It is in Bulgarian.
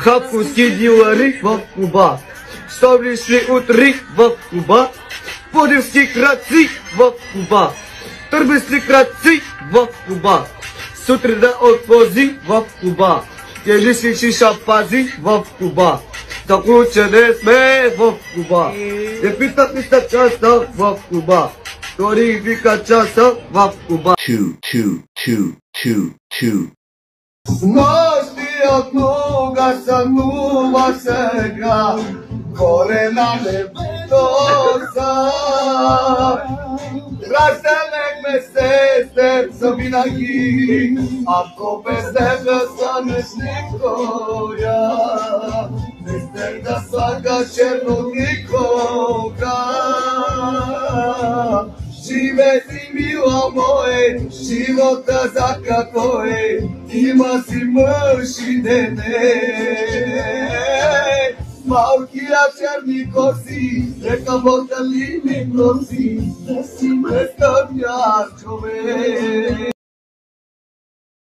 Хапковски дилари в Куба. Столични утри в Куба. Подивски крадци в Куба. Търбисли крадци в Куба. Сутрина отвози в Куба. Тежиски шиша пази в Куба. Заключени сме в Куба. Не питат ми са часа в Куба. Тори вика часа в Куба. Нощи от нога сънува сега, горе на небето са. Разделехме се с теб завинаги, ако без тебе станеш никоя. Не сте да слага черно никога. Живе си, мила мое, живота за какво е, има си мъж и дене. Малкия черни коси, нека мортали ми носи, да си представя човек.